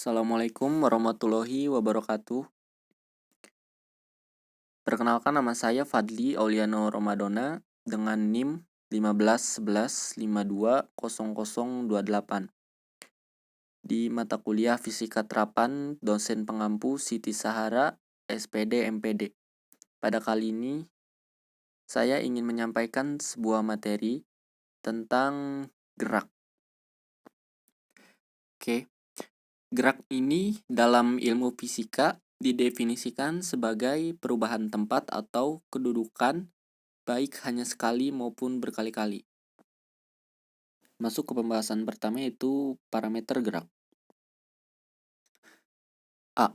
Assalamualaikum warahmatullahi wabarakatuh. Perkenalkan, nama saya Fadli Auliano Romadona dengan NIM 1511520028 di mata kuliah Fisika Terapan dosen pengampu Siti Sahara SPD MPD. Pada kali ini saya ingin menyampaikan sebuah materi tentang gerak. Oke. Gerak ini dalam ilmu fisika didefinisikan sebagai perubahan tempat atau kedudukan baik hanya sekali maupun berkali-kali. Masuk ke pembahasan pertama, yaitu parameter gerak. A.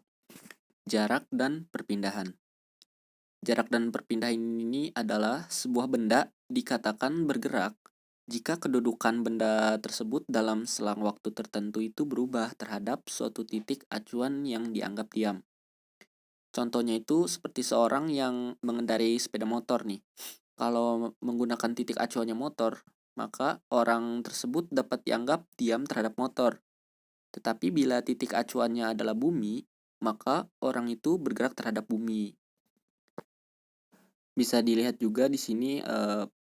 Jarak dan perpindahan. Jarak dan perpindahan ini adalah sebuah benda dikatakan bergerak jika kedudukan benda tersebut dalam selang waktu tertentu itu berubah terhadap suatu titik acuan yang dianggap diam. Contohnya itu seperti seorang yang mengendarai sepeda motor nih. Kalau menggunakan titik acuannya motor, maka orang tersebut dapat dianggap diam terhadap motor. Tetapi bila titik acuannya adalah bumi, maka orang itu bergerak terhadap bumi. Bisa dilihat juga di sini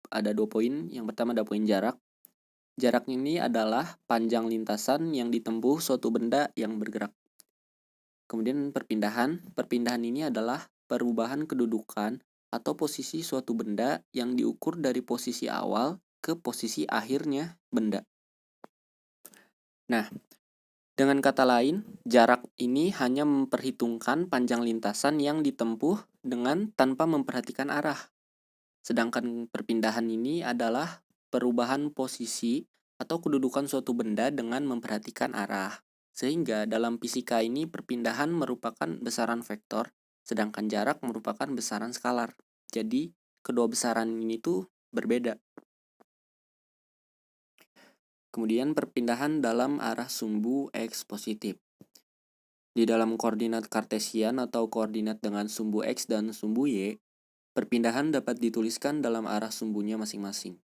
ada 2 poin. Yang pertama ada poin jarak. Jarak ini adalah panjang lintasan yang ditempuh suatu benda yang bergerak. Kemudian perpindahan. Perpindahan ini adalah perubahan kedudukan atau posisi suatu benda yang diukur dari posisi awal ke posisi akhirnya benda. Nah, dengan kata lain, jarak ini hanya memperhitungkan panjang lintasan yang ditempuh dengan tanpa memperhatikan arah. Sedangkan perpindahan ini adalah perubahan posisi atau kedudukan suatu benda dengan memperhatikan arah. Sehingga dalam fisika ini perpindahan merupakan besaran vektor, sedangkan jarak merupakan besaran skalar. Jadi, kedua besaran ini tuh berbeda. Kemudian perpindahan dalam arah sumbu X positif. Di dalam koordinat kartesian atau koordinat dengan sumbu X dan sumbu Y, perpindahan dapat dituliskan dalam arah sumbunya masing-masing.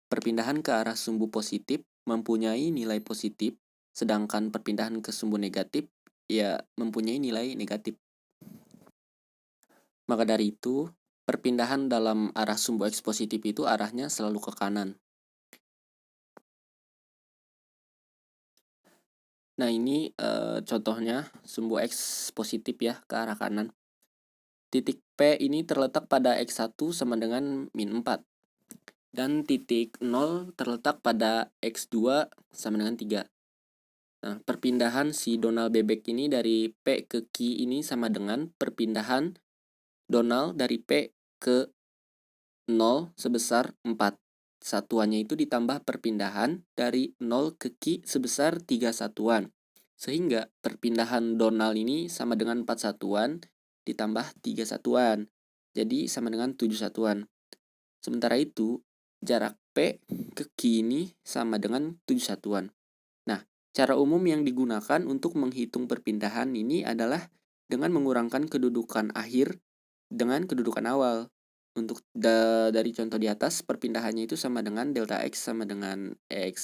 Perpindahan ke arah sumbu positif mempunyai nilai positif, sedangkan perpindahan ke sumbu negatif ya mempunyai nilai negatif. Maka dari itu, perpindahan dalam arah sumbu X positif itu arahnya selalu ke kanan. Nah, ini contohnya sumbu X positif ya ke arah kanan. Titik P ini terletak pada X1 sama dengan min 4. Dan titik 0 terletak pada X2 sama dengan 3. Nah, perpindahan si Donald bebek ini dari P ke Q ini sama dengan perpindahan Donald dari P ke 0 sebesar 4. Satuannya itu ditambah perpindahan dari 0 ke Q sebesar 3 satuan. Sehingga perpindahan Donald ini sama dengan 4 satuan ditambah 3 satuan. Jadi sama dengan 7 satuan. Sementara itu, jarak P ke Q ini sama dengan 7 satuan. Nah, cara umum yang digunakan untuk menghitung perpindahan ini adalah dengan mengurangkan kedudukan akhir dengan kedudukan awal. Untuk dari contoh di atas, perpindahannya itu sama dengan delta X sama dengan X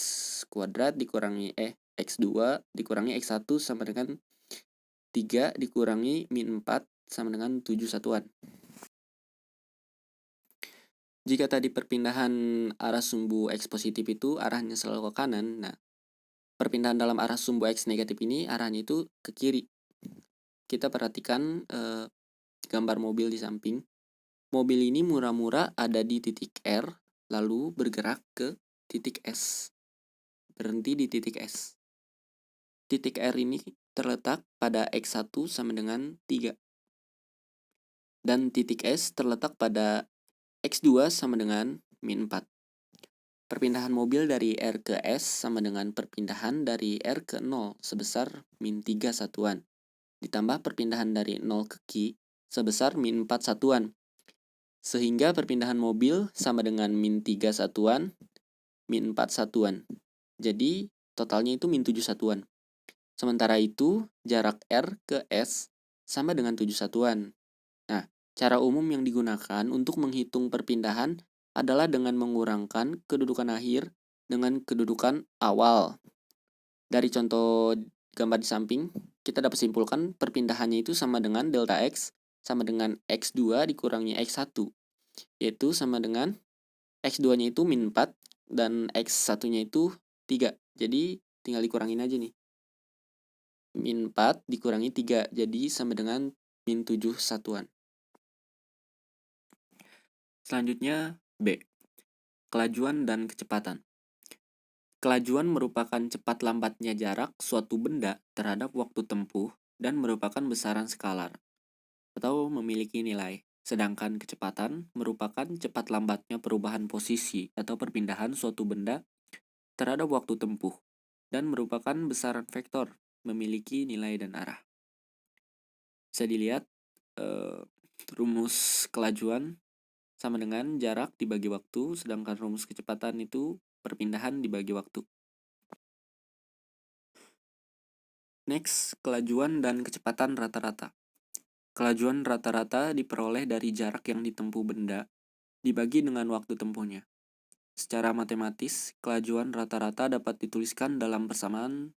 kuadrat dikurangi X2 dikurangi X1 sama dengan 3 dikurangi min 4 sama dengan 7 satuan. Jika tadi perpindahan arah sumbu X positif itu arahnya selalu ke kanan, nah perpindahan dalam arah sumbu X negatif ini arahnya itu ke kiri. Kita perhatikan gambar mobil di samping. Mobil ini mura-mura ada di titik R, lalu bergerak ke titik S. Berhenti di titik S. Titik R ini terletak pada X1 sama dengan 3. Dan titik S terletak pada X2 sama dengan min 4. Perpindahan mobil dari R ke S sama dengan perpindahan dari R ke 0 sebesar min 3 satuan. Ditambah perpindahan dari 0 ke Q sebesar min 4 satuan. Sehingga perpindahan mobil sama dengan min 3 satuan, min 4 satuan. Jadi totalnya itu min 7 satuan. Sementara itu jarak R ke S sama dengan 7 satuan. Nah, cara umum yang digunakan untuk menghitung perpindahan adalah dengan mengurangkan kedudukan akhir dengan kedudukan awal. Dari contoh gambar di samping, kita dapat simpulkan perpindahannya itu sama dengan delta X sama dengan X2 dikurangi X1, yaitu sama dengan X2-nya itu min 4 dan X1-nya itu 3. Jadi tinggal dikurangin aja nih. Min 4 dikurangi 3, jadi sama dengan min 7 satuan. Selanjutnya B. Kelajuan dan kecepatan. Kelajuan merupakan cepat lambatnya jarak suatu benda terhadap waktu tempuh dan merupakan besaran skalar atau memiliki nilai. Sedangkan kecepatan merupakan cepat lambatnya perubahan posisi atau perpindahan suatu benda terhadap waktu tempuh dan merupakan besaran vektor memiliki nilai dan arah. Bisa dilihat rumus kelajuan sama dengan jarak dibagi waktu, sedangkan rumus kecepatan itu perpindahan dibagi waktu. Next, kelajuan dan kecepatan rata-rata. Kelajuan rata-rata diperoleh dari jarak yang ditempuh benda dibagi dengan waktu tempuhnya. Secara matematis, kelajuan rata-rata dapat dituliskan dalam persamaan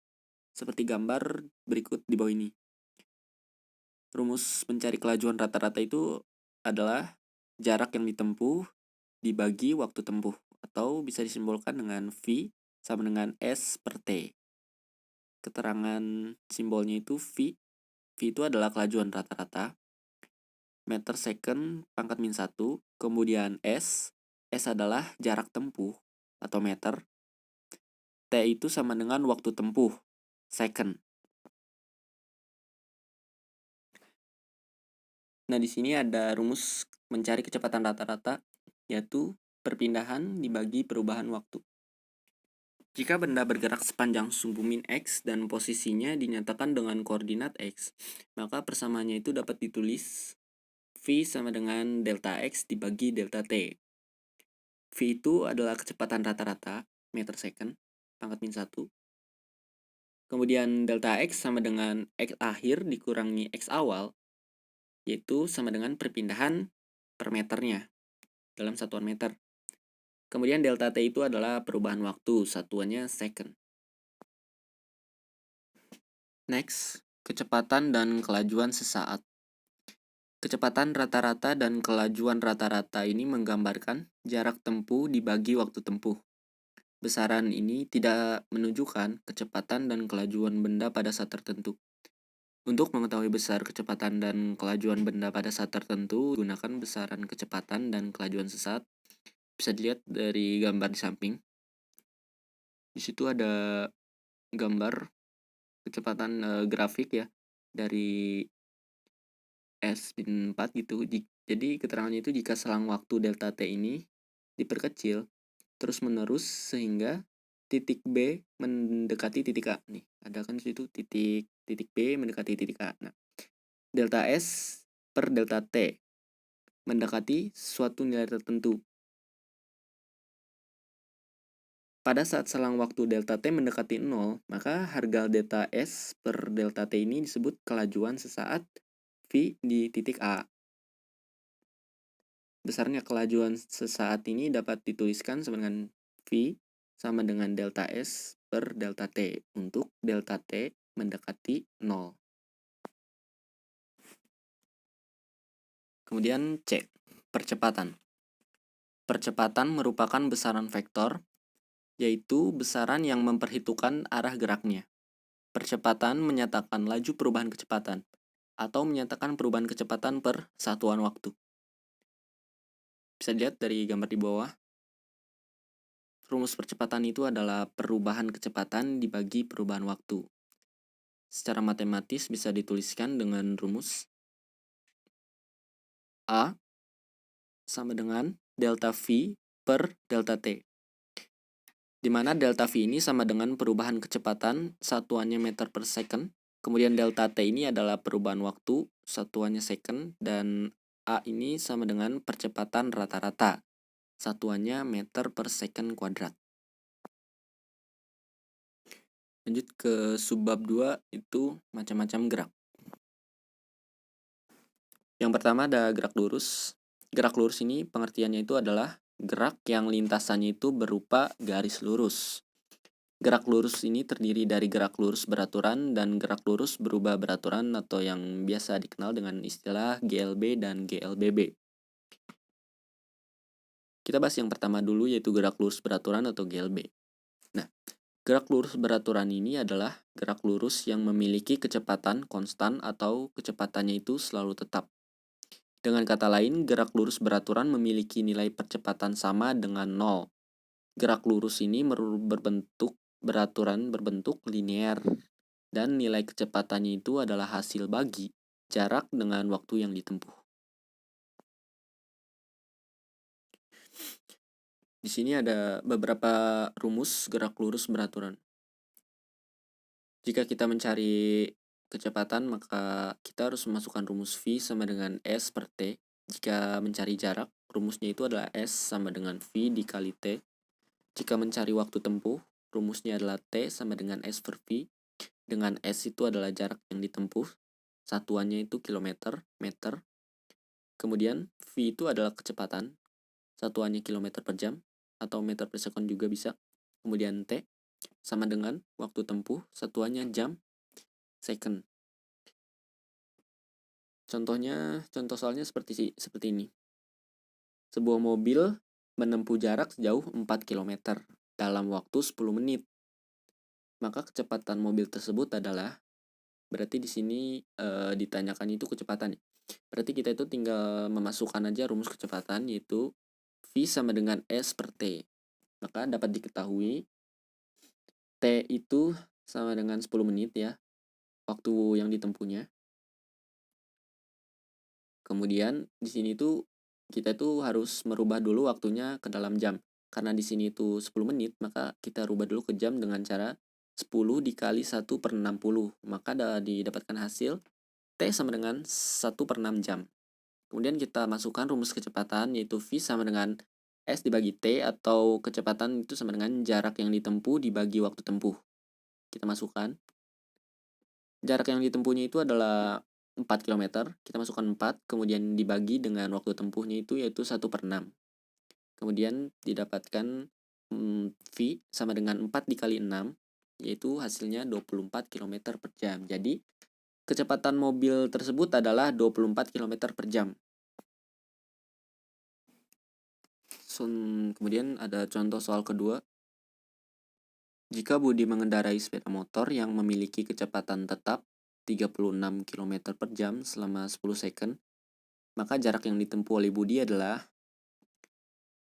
seperti gambar berikut di bawah ini. Rumus mencari kelajuan rata-rata itu adalah jarak yang ditempuh dibagi waktu tempuh, atau bisa disimbolkan dengan V sama dengan S per T. Keterangan simbolnya itu V. V itu adalah kelajuan rata-rata. Meter second pangkat min 1. Kemudian S. S adalah jarak tempuh atau meter. T itu sama dengan waktu tempuh, second. Nah, di sini ada rumus mencari kecepatan rata-rata, yaitu perpindahan dibagi perubahan waktu. Jika benda bergerak sepanjang sumbu min X dan posisinya dinyatakan dengan koordinat X, maka persamaannya itu dapat ditulis V sama dengan delta X dibagi delta T. V itu adalah kecepatan rata-rata, meter second, pangkat min 1. Kemudian delta X sama dengan X akhir dikurangi X awal, yaitu sama dengan perpindahan per meternya dalam satuan meter. Kemudian delta T itu adalah perubahan waktu, satuannya second. Next, kecepatan dan kelajuan sesaat. Kecepatan rata-rata dan kelajuan rata-rata ini menggambarkan jarak tempuh dibagi waktu tempuh. Besaran ini tidak menunjukkan kecepatan dan kelajuan benda pada saat tertentu. Untuk mengetahui besar kecepatan dan kelajuan benda pada saat tertentu, gunakan besaran kecepatan dan kelajuan sesaat. Bisa dilihat dari gambar di samping. Di situ ada gambar kecepatan grafik ya dari S-4 gitu. Jadi keterangannya itu jika selang waktu delta T ini diperkecil terus menerus sehingga titik B mendekati titik A. Nih, ada kan situ titik B mendekati titik A. Nah, delta S per delta T mendekati suatu nilai tertentu. Pada saat selang waktu delta T mendekati 0, maka harga delta S per delta T ini disebut kelajuan sesaat V di titik A. Besarnya kelajuan sesaat ini dapat dituliskan sama dengan V sama dengan delta S per delta T untuk delta T mendekati 0. Kemudian C. Percepatan. Percepatan merupakan besaran vektor, yaitu besaran yang memperhitungkan arah geraknya. Percepatan menyatakan laju perubahan kecepatan, atau menyatakan perubahan kecepatan per satuan waktu. Bisa dilihat dari gambar di bawah. Rumus percepatan itu adalah perubahan kecepatan dibagi perubahan waktu. Secara matematis bisa dituliskan dengan rumus A sama dengan delta V per delta T, di mana delta V ini sama dengan perubahan kecepatan, satuannya meter per second, kemudian delta T ini adalah perubahan waktu, satuannya second, dan A ini sama dengan percepatan rata-rata, satuannya meter per second kuadrat. Lanjut ke subbab 2, itu macam-macam gerak. Yang pertama ada gerak lurus. Gerak lurus ini pengertiannya itu adalah gerak yang lintasannya itu berupa garis lurus. Gerak lurus ini terdiri dari gerak lurus beraturan dan gerak lurus berubah beraturan atau yang biasa dikenal dengan istilah GLB dan GLBB. Kita bahas yang pertama dulu, yaitu gerak lurus beraturan atau GLB. Nah, gerak lurus beraturan ini adalah gerak lurus yang memiliki kecepatan konstan atau kecepatannya itu selalu tetap. Dengan kata lain, gerak lurus beraturan memiliki nilai percepatan sama dengan 0. Gerak lurus ini berbentuk linear, dan nilai kecepatannya itu adalah hasil bagi jarak dengan waktu yang ditempuh. Di sini ada beberapa rumus gerak lurus beraturan. Jika kita mencari kecepatan, maka kita harus memasukkan rumus V sama dengan S per T. Jika mencari jarak, rumusnya itu adalah S sama dengan V dikali T. Jika mencari waktu tempuh, rumusnya adalah T sama dengan S per V. Dengan S itu adalah jarak yang ditempuh, satuannya itu kilometer, meter. Kemudian V itu adalah kecepatan, satuannya kilometer per jam, atau meter per second juga bisa. Kemudian T sama dengan waktu tempuh, satuannya jam, second. Contoh soalnya seperti ini. Sebuah mobil menempuh jarak sejauh 4 km dalam waktu 10 menit. Maka kecepatan mobil tersebut adalah, berarti di sini ditanyakan itu kecepatan. Berarti kita itu tinggal memasukkan aja rumus kecepatan, yaitu V sama dengan S per T. Maka dapat diketahui T itu sama dengan 10 menit ya, waktu yang ditempuhnya. Kemudian di sini tuh kita tuh harus merubah dulu waktunya ke dalam jam. Karena di sini itu 10 menit, maka kita rubah dulu ke jam dengan cara 10 dikali 1 per 60. Maka didapatkan hasil T sama dengan 1 per 6 jam. Kemudian kita masukkan rumus kecepatan, yaitu V sama dengan S dibagi T, atau kecepatan itu sama dengan jarak yang ditempuh dibagi waktu tempuh. Kita masukkan. Jarak yang ditempuhnya itu adalah 4 km, kita masukkan 4, kemudian dibagi dengan waktu tempuhnya itu yaitu 1 per 6. Kemudian didapatkan V sama dengan 4 dikali 6, yaitu hasilnya 24 km per jam. Jadi kecepatan mobil tersebut adalah 24 km per jam. Kemudian ada contoh soal kedua. Jika Budi mengendarai sepeda motor yang memiliki kecepatan tetap 36 km per jam selama 10 second, maka jarak yang ditempuh oleh Budi adalah,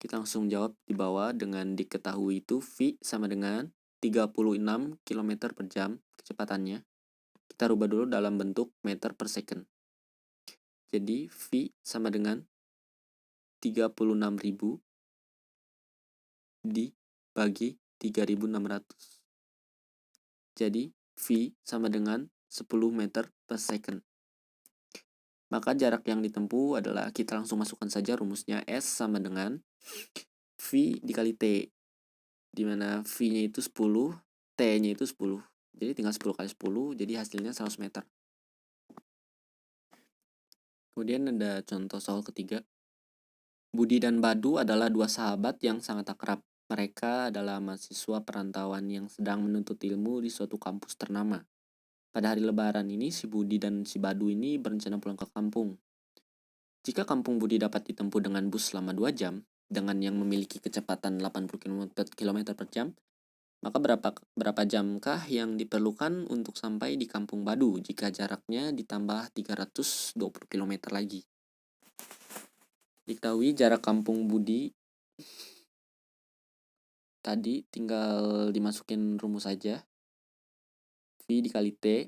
kita langsung jawab di bawah dengan diketahui itu V sama dengan 36 km per jam kecepatannya. Kita rubah dulu dalam bentuk meter per second. Jadi V sama dengan 36.000 dibagi 3.600. Jadi V sama dengan 10 meter per second. Maka jarak yang ditempuh adalah, kita langsung masukkan saja rumusnya, S sama dengan V dikali T, dimana V-nya itu 10, T-nya itu 10. Jadi tinggal 10 kali 10, jadi hasilnya 100 meter. Kemudian ada contoh soal ketiga. Budi dan Badu adalah dua sahabat yang sangat akrab. Mereka adalah mahasiswa perantauan yang sedang menuntut ilmu di suatu kampus ternama. Pada hari lebaran ini, si Budi dan si Badu ini berencana pulang ke kampung. Jika kampung Budi dapat ditempuh dengan bus selama 2 jam, dengan yang memiliki kecepatan 80 km per jam, maka berapa jamkah yang diperlukan untuk sampai di kampung Badu jika jaraknya ditambah 320 km lagi? Diketahui jarak kampung Budi tadi tinggal dimasukin rumus saja. V dikali T,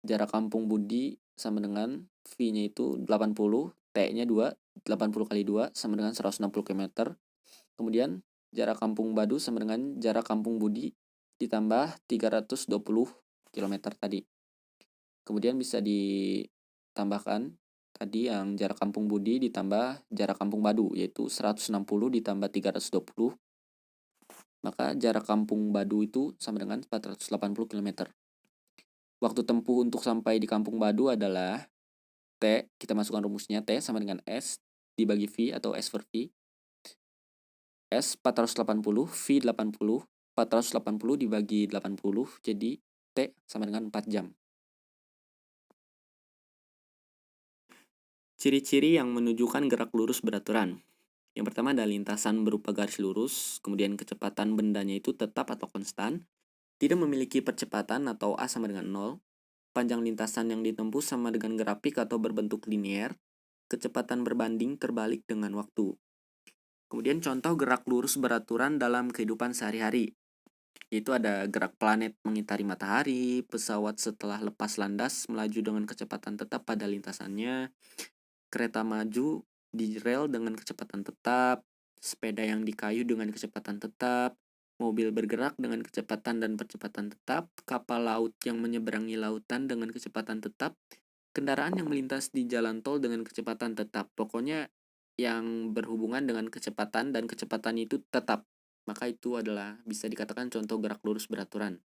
jarak kampung Budi sama dengan V-nya itu 80, T-nya 2, 80 kali 2 sama dengan 160 km. Kemudian jarak kampung Badu sama dengan jarak kampung Budi ditambah 320 km tadi. Kemudian bisa ditambahkan tadi yang jarak kampung Budi ditambah jarak kampung Badu, yaitu 160 ditambah 320. Maka jarak kampung Badu itu sama dengan 480 km. Waktu tempuh untuk sampai di kampung Badu adalah T, kita masukkan rumusnya, T sama dengan S dibagi V atau S per V. S 480, V 80, 480 dibagi 80, jadi T sama dengan 4 jam. Ciri-ciri yang menunjukkan gerak lurus beraturan. Yang pertama ada lintasan berupa garis lurus, kemudian kecepatan bendanya itu tetap atau konstan, tidak memiliki percepatan atau A sama dengan 0, panjang lintasan yang ditempuh sama dengan grafik atau berbentuk linear, kecepatan berbanding terbalik dengan waktu. Kemudian contoh gerak lurus beraturan dalam kehidupan sehari-hari. Itu ada gerak planet mengitari matahari, pesawat setelah lepas landas melaju dengan kecepatan tetap pada lintasannya, kereta maju di rel dengan kecepatan tetap, sepeda yang di kayu dengan kecepatan tetap, mobil bergerak dengan kecepatan dan percepatan tetap, kapal laut yang menyeberangi lautan dengan kecepatan tetap, kendaraan yang melintas di jalan tol dengan kecepatan tetap. Pokoknya yang berhubungan dengan kecepatan dan kecepatan itu tetap. Maka itu adalah bisa dikatakan contoh gerak lurus beraturan.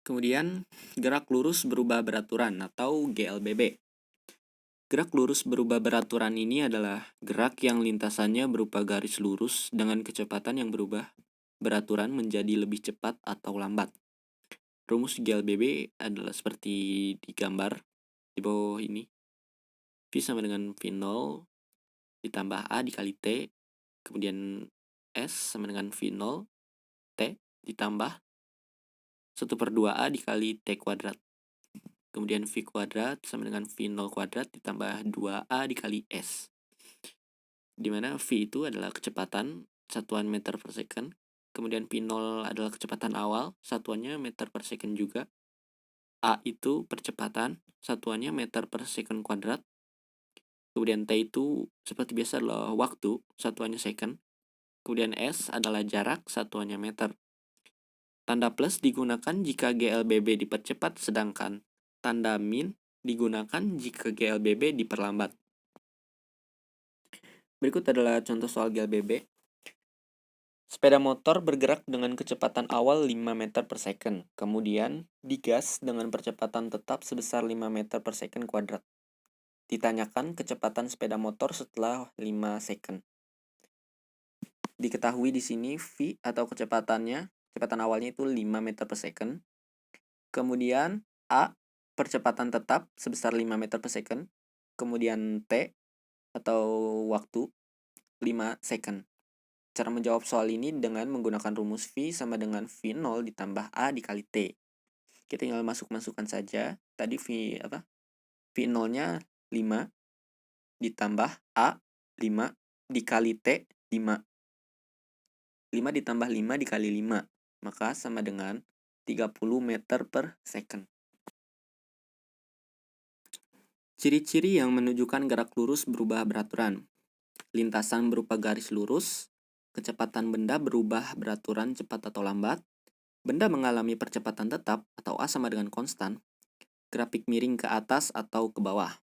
Kemudian gerak lurus berubah beraturan atau GLBB. Gerak lurus berubah beraturan ini adalah gerak yang lintasannya berupa garis lurus dengan kecepatan yang berubah beraturan menjadi lebih cepat atau lambat. Rumus GLBB adalah seperti di gambar di bawah ini. V sama dengan V0 ditambah A dikali T, kemudian S sama dengan V0 T ditambah 1/2A dikali T kuadrat. Kemudian V kuadrat sama dengan V0 kuadrat ditambah 2A dikali S. Dimana V itu adalah kecepatan satuan meter per second. Kemudian V0 adalah kecepatan awal, satuannya meter per second juga. A itu percepatan, satuannya meter per second kuadrat. Kemudian T itu seperti biasa adalah waktu, satuannya second. Kemudian S adalah jarak, satuannya meter. Tanda plus digunakan jika GLBB dipercepat, sedangkan tanda min digunakan jika GLBB diperlambat. Berikut adalah contoh soal GLBB. Sepeda motor bergerak dengan kecepatan awal 5 meter per second, kemudian digas dengan percepatan tetap sebesar 5 meter per second kuadrat. Ditanyakan kecepatan sepeda motor setelah 5 second. Diketahui di sini V atau kecepatan awalnya itu 5 meter per second. Kemudian A, percepatan tetap sebesar 5 meter per second. Kemudian T atau waktu 5 second. Cara menjawab soal ini dengan menggunakan rumus V sama dengan V0 ditambah A dikali T. Kita tinggal masukkan saja. Tadi V0-nya 5 ditambah A 5 dikali T 5. 5 ditambah 5 dikali 5, maka sama dengan 30 meter per second. Ciri-ciri yang menunjukkan gerak lurus berubah beraturan. Lintasan berupa garis lurus, kecepatan benda berubah beraturan cepat atau lambat, benda mengalami percepatan tetap atau A sama dengan konstan, grafik miring ke atas atau ke bawah.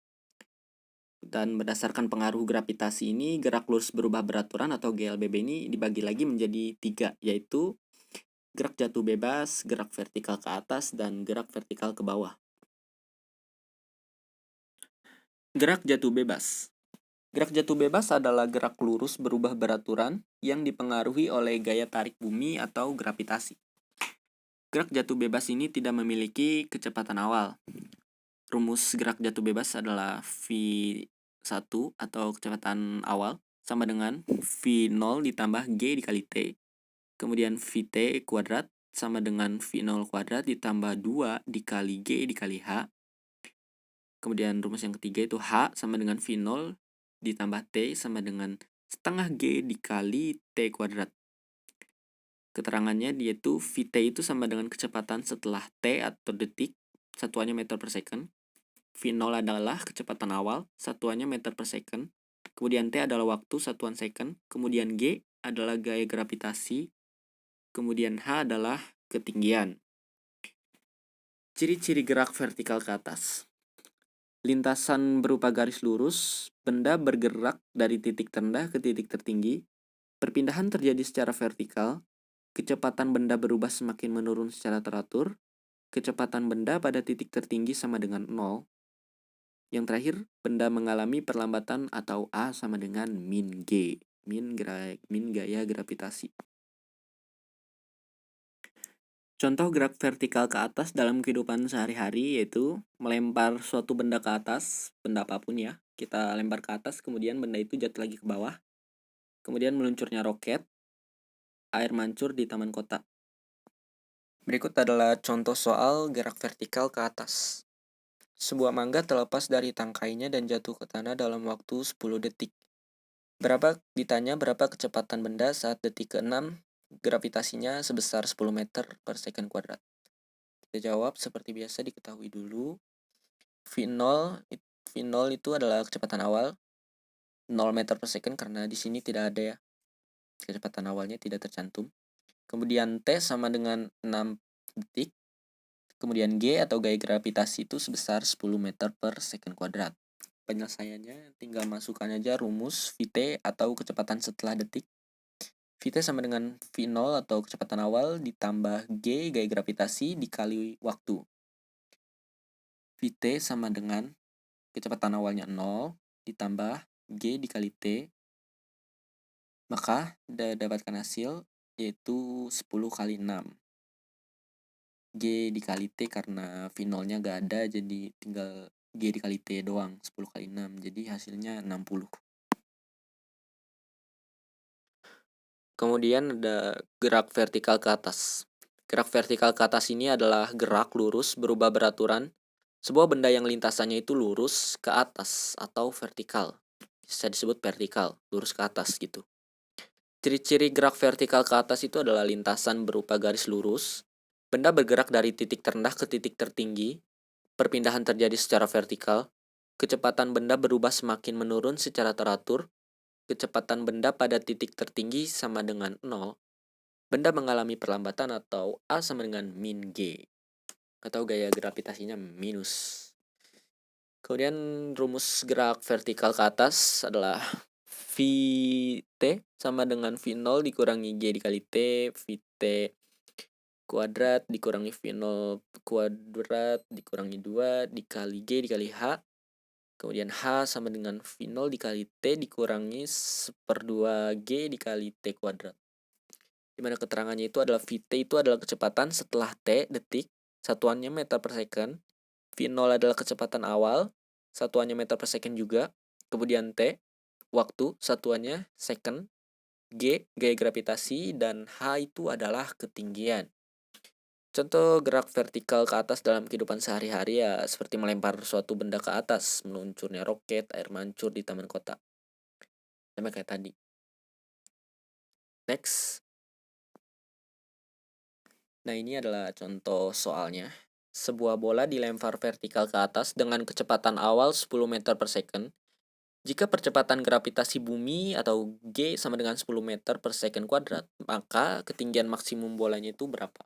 Dan berdasarkan pengaruh gravitasi ini, gerak lurus berubah beraturan atau GLBB ini dibagi lagi menjadi 3, yaitu gerak jatuh bebas, gerak vertikal ke atas, dan gerak vertikal ke bawah. Gerak jatuh bebas. Gerak jatuh bebas adalah gerak lurus berubah beraturan yang dipengaruhi oleh gaya tarik bumi atau gravitasi. Gerak jatuh bebas ini tidak memiliki kecepatan awal. Rumus gerak jatuh bebas adalah V1 atau kecepatan awal sama dengan V0 ditambah G dikali T. Kemudian Vt kuadrat sama dengan V0 kuadrat ditambah 2 dikali G dikali H. Kemudian rumus yang ketiga itu H sama dengan V0 ditambah T sama dengan setengah G dikali T kuadrat. Keterangannya yaitu Vt itu sama dengan kecepatan setelah T atau detik, satuannya meter per second. V0 adalah kecepatan awal, satuannya meter per second. Kemudian T adalah waktu, satuan second. Kemudian G adalah gaya gravitasi. Kemudian H adalah ketinggian. Ciri-ciri gerak vertikal ke atas. Lintasan berupa garis lurus, benda bergerak dari titik terendah ke titik tertinggi. Perpindahan terjadi secara vertikal. Kecepatan benda berubah semakin menurun secara teratur. Kecepatan benda pada titik tertinggi sama dengan 0. Yang terakhir, benda mengalami perlambatan atau A sama dengan min G, min gaya gravitasi. Contoh gerak vertikal ke atas dalam kehidupan sehari-hari yaitu melempar suatu benda ke atas, benda apapun ya. Kita lempar ke atas, kemudian benda itu jatuh lagi ke bawah. Kemudian meluncurnya roket, air mancur di taman kota. Berikut adalah contoh soal gerak vertikal ke atas. Sebuah mangga terlepas dari tangkainya dan jatuh ke tanah dalam waktu 10 detik. Ditanya berapa kecepatan benda saat detik ke-6, gravitasinya sebesar 10 meter per second kuadrat. Kita jawab seperti biasa, diketahui dulu. V0 itu adalah kecepatan awal 0 meter per second karena di sini tidak ada ya. Kecepatan awalnya tidak tercantum. Kemudian T sama dengan 6 detik. Kemudian G atau gaya gravitasi itu sebesar 10 meter per second kuadrat. Penyelesaiannya tinggal masukkan aja rumus Vt atau kecepatan setelah detik. Vt sama dengan V0 atau kecepatan awal ditambah G gaya gravitasi dikali waktu. Vt sama dengan kecepatan awalnya 0 ditambah G dikali T. Maka dapatkan hasil yaitu 10 kali 6. G dikali T karena V0 nya gak ada, jadi tinggal G dikali T doang, 10 kali 6. Jadi hasilnya 60. Kemudian ada gerak vertikal ke atas. Gerak vertikal ke atas ini adalah gerak lurus berubah beraturan. Sebuah benda yang lintasannya itu lurus ke atas atau vertikal. Bisa disebut vertikal, lurus ke atas gitu. Ciri-ciri gerak vertikal ke atas itu adalah lintasan berupa garis lurus. Benda bergerak dari titik terendah ke titik tertinggi. Perpindahan terjadi secara vertikal. Kecepatan benda berubah semakin menurun secara teratur. Kecepatan benda pada titik tertinggi sama dengan 0. Benda mengalami perlambatan atau A sama dengan min G. Atau gaya gravitasinya minus. Kemudian rumus gerak vertikal ke atas adalah Vt sama dengan V0 dikurangi G dikali T. Vt kuadrat dikurangi V0 kuadrat dikurangi 2 dikali G dikali H. Kemudian H sama dengan V0 dikali T dikurangi 1/2 G dikali T kuadrat. Dimana keterangannya itu adalah Vt itu adalah kecepatan setelah T detik, satuannya meter per second. V0 adalah kecepatan awal, satuannya meter per second juga. Kemudian T, waktu, satuannya second. G, gaya gravitasi. Dan H itu adalah ketinggian. Contoh gerak vertikal ke atas dalam kehidupan sehari-hari ya seperti melempar suatu benda ke atas, meluncurnya roket, air mancur di taman kota. Sama kayak tadi. Next. Nah, ini adalah contoh soalnya. Sebuah bola dilempar vertikal ke atas dengan kecepatan awal 10 meter per second. Jika percepatan gravitasi bumi atau G sama dengan 10 meter per second kuadrat, maka ketinggian maksimum bolanya itu berapa?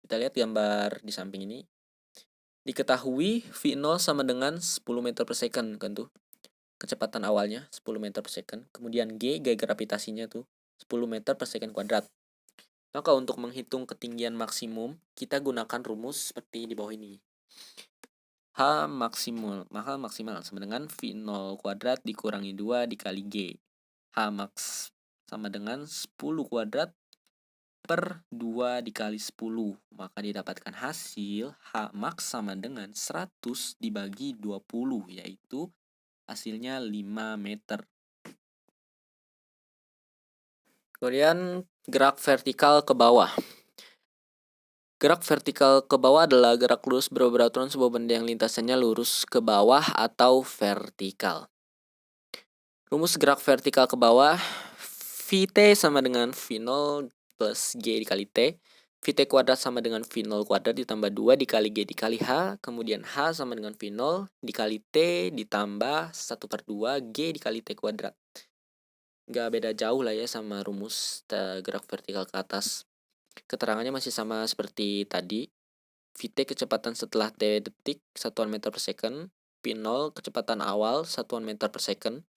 Kita lihat gambar di samping ini. Diketahui V0 sama dengan 10 meter per second kan tuh. Kecepatan awalnya 10 meter per second. Kemudian G, gaya gravitasinya tuh 10 meter per second kuadrat. Maka untuk menghitung ketinggian maksimum, kita gunakan rumus seperti di bawah ini. H maksimal, maka maksimal sama dengan V0 kuadrat dikurangi 2 dikali G. H max sama dengan 10 kuadrat per 2 dikali 10. Maka didapatkan hasil H max sama dengan 100 dibagi 20, yaitu hasilnya 5 meter. Kemudian gerak vertikal ke bawah. Gerak vertikal ke bawah adalah gerak lurus beraturan sebuah benda yang lintasannya lurus ke bawah atau vertikal. Rumus gerak vertikal ke bawah, Vt sama dengan V0 plus G dikali T. Vt kuadrat sama dengan V0 kuadrat ditambah 2 dikali G dikali H. Kemudian H sama dengan V0 dikali T ditambah 1/2 G dikali T kuadrat. Nggak beda jauh lah ya sama rumus gerak vertikal ke atas. Keterangannya masih sama seperti tadi. Vt kecepatan setelah T detik, satuan meter per second. V0 kecepatan awal, satuan meter per second.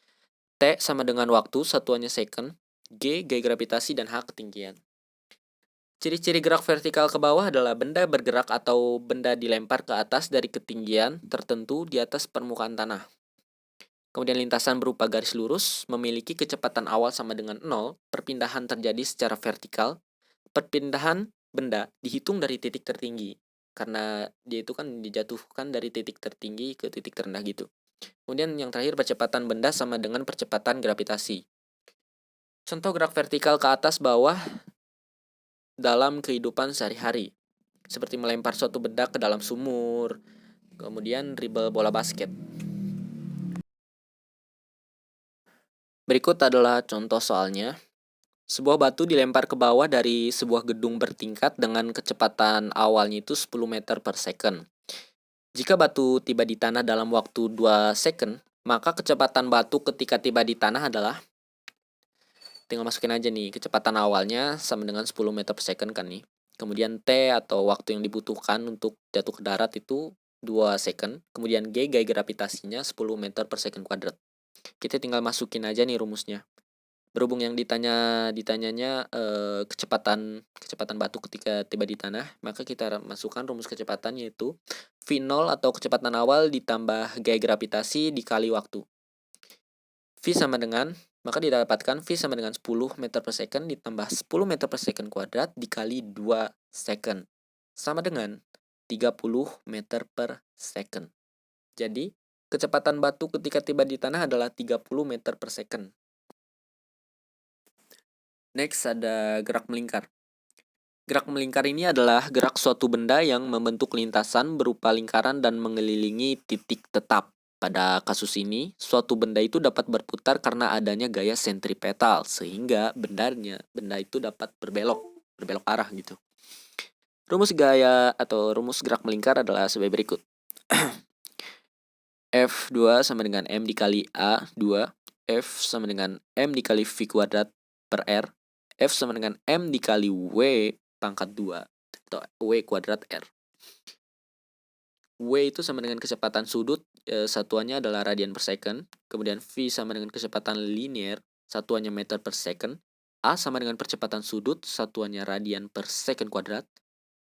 T sama dengan waktu, satuannya second. G gaya gravitasi dan H ketinggian. Ciri-ciri gerak vertikal ke bawah adalah benda bergerak atau benda dilempar ke atas dari ketinggian tertentu di atas permukaan tanah. Kemudian lintasan berupa garis lurus memiliki kecepatan awal sama dengan 0, perpindahan terjadi secara vertikal. Perpindahan benda dihitung dari titik tertinggi, karena dia itu kan dijatuhkan dari titik tertinggi ke titik terendah gitu. Kemudian yang terakhir, percepatan benda sama dengan percepatan gravitasi. Contoh gerak vertikal ke atas bawah dalam kehidupan sehari-hari, seperti melempar suatu benda ke dalam sumur, kemudian dribble bola basket. Berikut adalah contoh soalnya. Sebuah batu dilempar ke bawah dari sebuah gedung bertingkat dengan kecepatan awalnya itu 10 meter per second. Jika batu tiba di tanah dalam waktu 2 second, maka kecepatan batu ketika tiba di tanah adalah, tinggal masukin aja nih, kecepatan awalnya sama dengan 10 meter per second kan nih. Kemudian T atau waktu yang dibutuhkan untuk jatuh ke darat itu 2 second. Kemudian G, gaya gravitasinya 10 meter per second kuadrat. Kita tinggal masukin aja nih rumusnya. Berhubung yang ditanyanya kecepatan batu ketika tiba di tanah, maka kita masukkan rumus kecepatan, yaitu V0 atau kecepatan awal ditambah gaya gravitasi dikali waktu. Maka didapatkan V sama dengan 10 meter per second ditambah 10 meter per second kuadrat dikali 2 second, sama dengan 30 meter per second. Jadi, kecepatan batu ketika tiba di tanah adalah 30 meter per second. Next ada gerak melingkar. Gerak melingkar ini adalah gerak suatu benda yang membentuk lintasan berupa lingkaran dan mengelilingi titik tetap. Pada kasus ini, suatu benda itu dapat berputar karena adanya gaya sentripetal, sehingga benda itu dapat berbelok arah gitu. Rumus gerak melingkar adalah sebagai berikut. F2 sama dengan M dikali A2, F sama dengan M dikali V kuadrat per R, F sama dengan M dikali W pangkat 2 atau W kuadrat R. W itu sama dengan kecepatan sudut, satuannya adalah radian per second. Kemudian V sama dengan kecepatan linear, satuannya meter per second. A sama dengan percepatan sudut, satuannya radian per second kuadrat.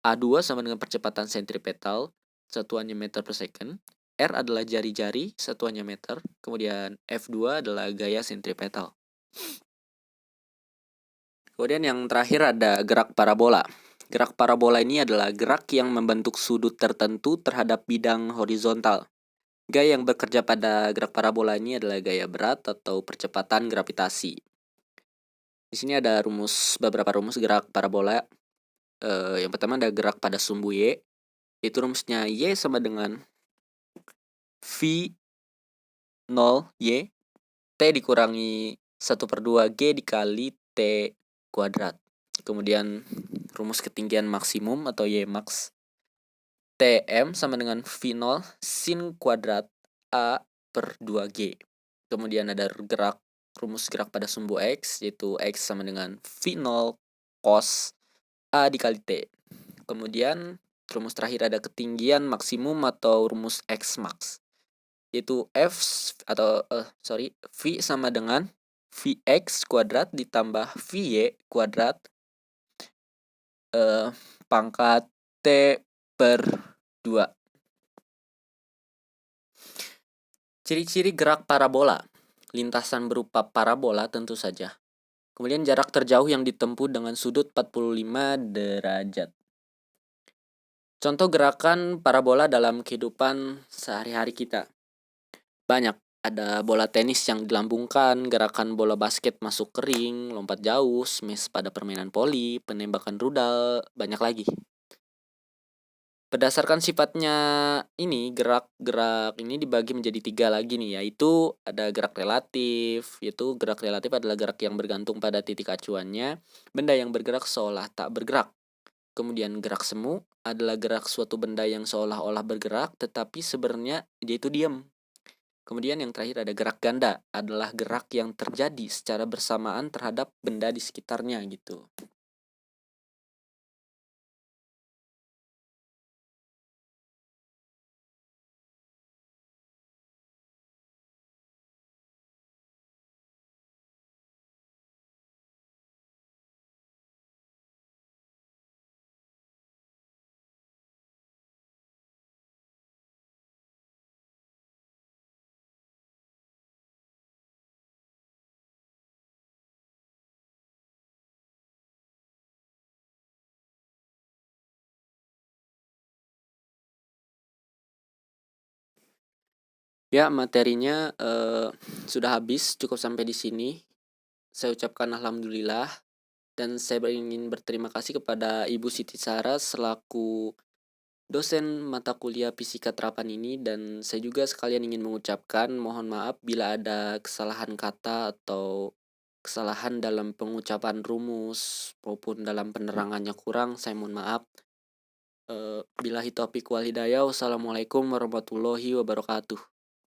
A2 sama dengan percepatan sentripetal, satuannya meter per second. R adalah jari-jari, satuannya meter. Kemudian F2 adalah gaya sentripetal. Kemudian yang terakhir ada gerak parabola. Gerak parabola ini adalah gerak yang membentuk sudut tertentu terhadap bidang horizontal. Gaya yang bekerja pada gerak parabola ini adalah gaya berat atau percepatan gravitasi. Di sini ada beberapa rumus gerak parabola. Yang pertama ada gerak pada sumbu Y. Itu rumusnya Y sama dengan V 0 Y T dikurangi 1/2 G dikali T kuadrat. Kemudian rumus ketinggian maksimum atau Y max, Tm sama dengan V0 sin kuadrat A per 2G. Kemudian ada rumus gerak pada sumbu X, yaitu X sama dengan V0 cos A dikali T. Kemudian rumus terakhir ada ketinggian maksimum atau rumus X max, yaitu V sama dengan Vx kuadrat ditambah Vy kuadrat pangkat T per 2. Ciri-ciri gerak parabola. Lintasan berupa parabola tentu saja. Kemudian jarak terjauh yang ditempuh dengan sudut 45 derajat. Contoh gerakan parabola dalam kehidupan sehari-hari kita. Banyak. Ada bola tenis yang dilambungkan, gerakan bola basket masuk ke ring, lompat jauh, smash pada permainan voli, penembakan rudal, banyak lagi. Berdasarkan sifatnya ini, gerak-gerak ini dibagi menjadi 3 lagi nih, yaitu ada gerak relatif. Gerak relatif adalah gerak yang bergantung pada titik acuannya, benda yang bergerak seolah tak bergerak. Kemudian gerak semu adalah gerak suatu benda yang seolah-olah bergerak tetapi sebenarnya dia itu diam. Kemudian yang terakhir ada gerak ganda, adalah gerak yang terjadi secara bersamaan terhadap benda di sekitarnya gitu. Ya, materinya sudah habis, cukup sampai di sini. Saya ucapkan alhamdulillah dan saya ingin berterima kasih kepada Ibu Siti Sara selaku dosen mata kuliah fisika terapan ini, dan saya juga sekalian ingin mengucapkan mohon maaf bila ada kesalahan kata atau kesalahan dalam pengucapan rumus maupun dalam penerangannya kurang, saya mohon maaf. Billahi taufiq wal hidayah. Wassalamualaikum warahmatullahi wabarakatuh.